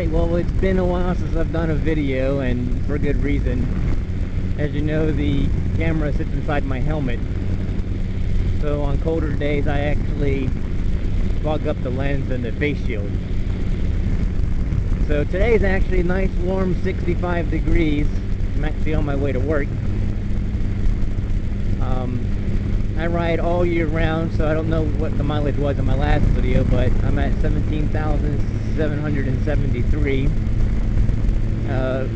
Alright, well, it's been a while since I've done a video, and for good reason. As you know, the camera sits inside my helmet. So on colder days, I actually fog up the lens and the face shield. So today is actually a nice warm 65 degrees. I'm actually on my way to work. I ride all year round, so I don't know what the mileage was in my last video, but I'm at 17,773.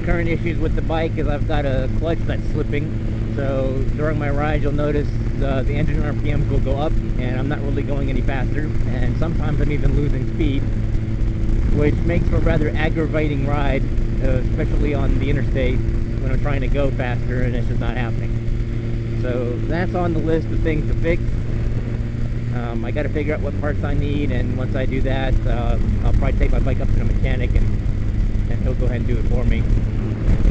Current issues with the bike is I've got a clutch that's slipping, so during my ride you'll notice the engine RPMs will go up, and I'm not really going any faster, and sometimes I'm even losing speed, which makes for a rather aggravating ride, especially on the interstate when I'm trying to go faster and it's just not happening. So that's on the list of things to fix. I got to figure out what parts I need, and once I do that, I'll probably take my bike up to the mechanic and he'll go ahead and do it for me.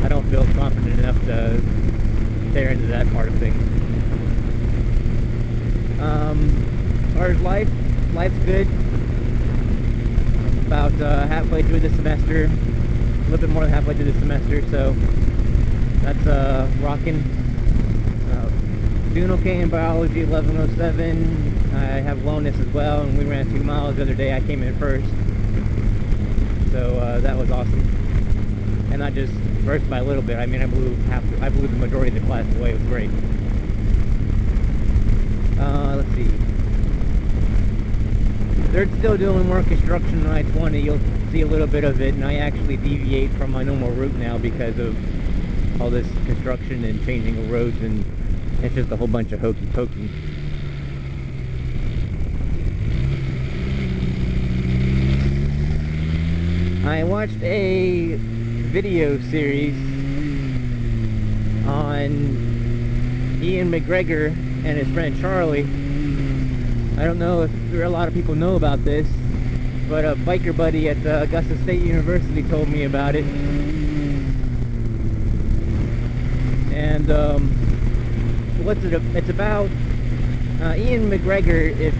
I don't feel confident enough to tear into that part of things. As far as life's good. About halfway through the semester, a little bit more than halfway through the semester, so that's rocking. Doing okay in biology, 1107. I have lowness as well, and we ran 2 miles the other day. I came in first, so that was awesome. And not just first by a little bit. I mean, I blew the majority of the class away. It was great. Let's see. They're still doing more construction on I-20. You'll see a little bit of it, and I actually deviate from my normal route now because of all this construction and changing of roads, and it's just a whole bunch of hokey pokey. I watched a video series on Ian McGregor and his friend Charlie. I don't know if a lot of people know about this, but a biker buddy at Augusta State University told me about it. And it's about Ian McGregor. If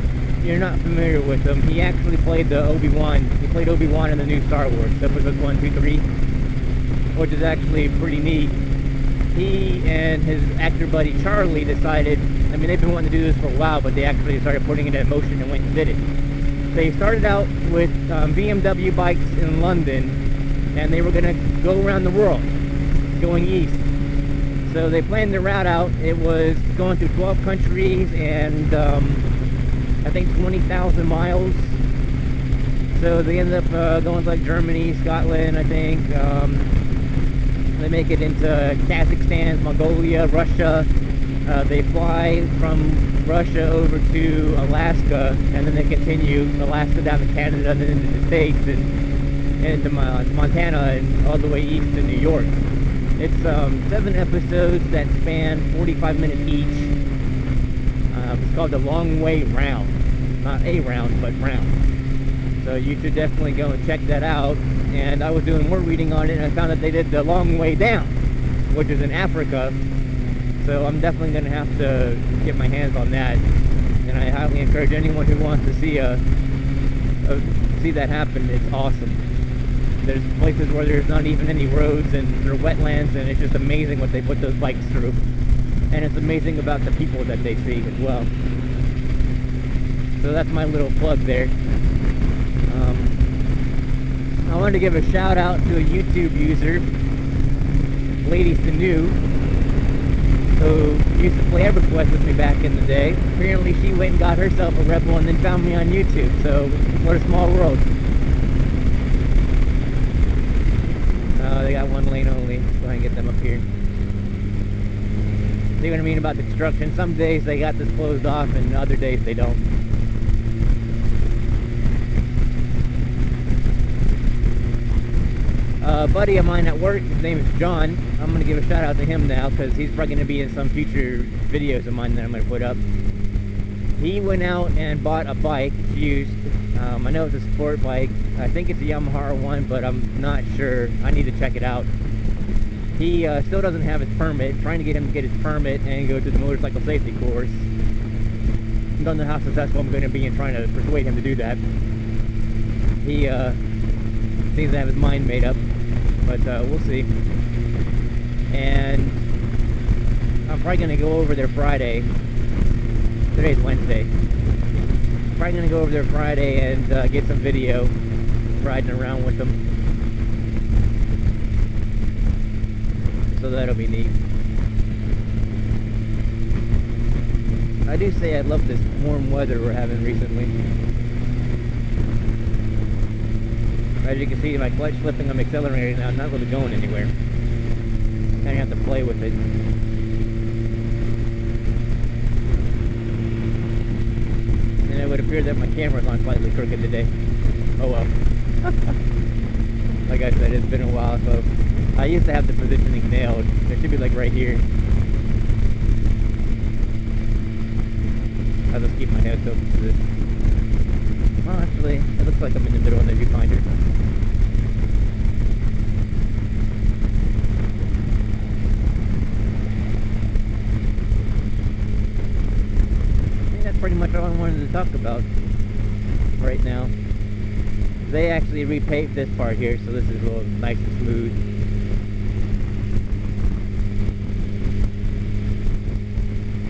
you're not familiar with him, he actually played the Obi-Wan. He played Obi-Wan in the new Star Wars, episodes 1, 2, 3, which is actually pretty neat. He and his actor buddy Charlie decided, I mean, they've been wanting to do this for a while, but they actually started putting it in motion and went and did it. They started out with BMW bikes in London, and they were going to go around the world, going east. So they planned their route out. It was going through 12 countries and I think 20,000 miles. So they ended up going to like Germany, Scotland, I think. They make it into Kazakhstan, Mongolia, Russia. They fly from Russia over to Alaska, and then they continue Alaska down to Canada and then into the States and into Montana and all the way east to New York. It's 7 episodes that span 45 minutes each. It's called The Long Way Round. Not a round, but round. So you should definitely go and check that out. And I was doing more reading on it, and I found that they did The Long Way Down, which is in Africa. So I'm definitely going to have to get my hands on that. And I highly encourage anyone who wants to see that happen. It's awesome. There's places where there's not even any roads, and there are wetlands, and it's just amazing what they put those bikes through. And it's amazing about the people that they see as well. So that's my little plug there. I wanted to give a shout out to a YouTube user, Lady Sanu, who used to play EverQuest with me back in the day. Apparently she went and got herself a Rebel and then found me on YouTube, so what a small world. They got 1 lane only. Let's go ahead and get them up here. See what I mean about the construction? Some days they got this closed off, and other days they don't. A buddy of mine at work, his name is John. I'm going to give a shout out to him now because he's probably going to be in some future videos of mine that I'm going to put up. He went out and bought a bike, used. I know it's a sport bike. I think it's a Yamaha one, but I'm not sure. I need to check it out. He still doesn't have his permit. I'm trying to get him to get his permit and go to the motorcycle safety course. I don't know how successful I'm going to be in trying to persuade him to do that. He seems to have his mind made up, but we'll see. And I'm probably going to go over there Friday. Today's Wednesday. Probably going to go over there Friday and get some video riding around with them. So that'll be neat. I do say I love this warm weather we're having recently. As you can see, my clutch slipping, I'm accelerating now, I'm not really going anywhere. Kind of have to play with it. And it would appear that my camera's on slightly crooked today. Oh well. Like I said, it's been a while, so I used to have the positioning nailed. It should be like right here. I'll just keep my head tilted to this. Well, actually, it looks like I'm in the middle of the viewfinder. I think that's pretty much all I wanted to talk about right now. They actually repaved this part here, so this is a little nice and smooth.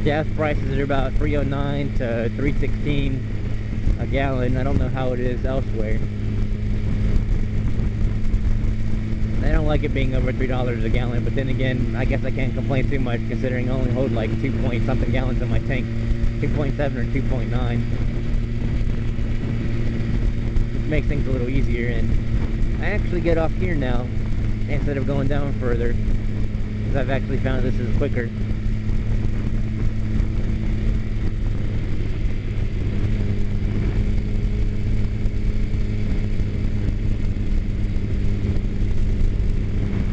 Gas prices are about $3.09 to $3.16 a gallon. I don't know how it is elsewhere. I don't like it being over $3 a gallon, but then again, I guess I can't complain too much considering I only hold like 2 point something gallons in my tank. 2.7 or 2.9. Which makes things a little easier, and I actually get off here now instead of going down further, because I've actually found this is quicker.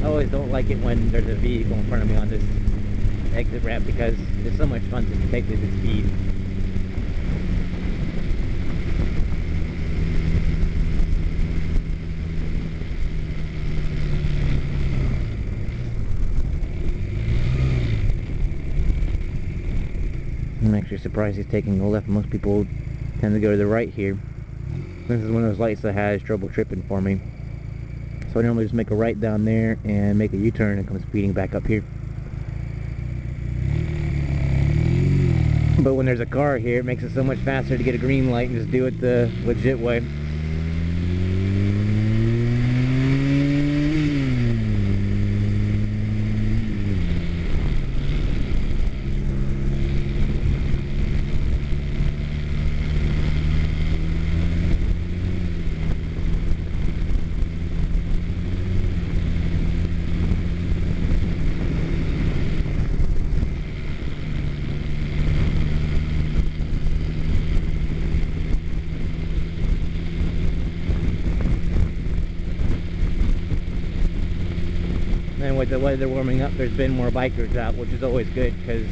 I always don't like it when there's a vehicle in front of me on this exit ramp because it's so much fun to take this at speed. I'm actually surprised he's taking the left. Most people tend to go to the right here. This is one of those lights that has trouble tripping for me. So I normally just make a right down there and make a U-turn and come speeding back up here. But when there's a car here, it makes it so much faster to get a green light and just do it the legit way. And with the weather warming up, there's been more bikers out, which is always good because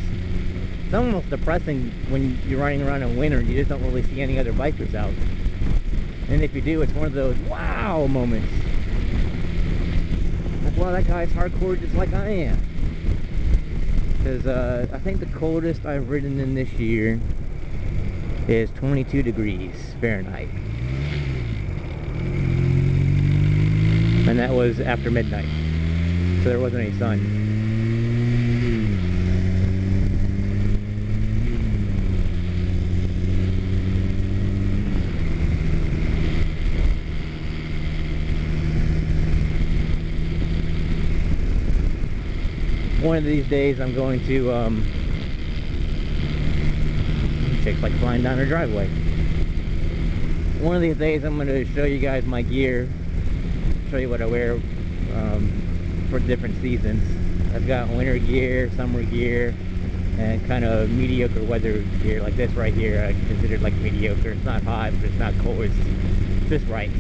it's almost depressing when you're riding around in winter and you just don't really see any other bikers out. And if you do, it's one of those wow moments. Like, wow, that guy's hardcore just like I am. Because I think the coldest I've ridden in this year is 22 degrees Fahrenheit. And that was after midnight. So there wasn't any sun. One of these days I'm going to chicks like flying down her driveway. One of these days I'm going to show you guys my gear, show you what I wear for different seasons. I've got winter gear, summer gear, and kind of mediocre weather gear like this right here. I consider it like mediocre. It's not hot, but it's not cold. It's just right.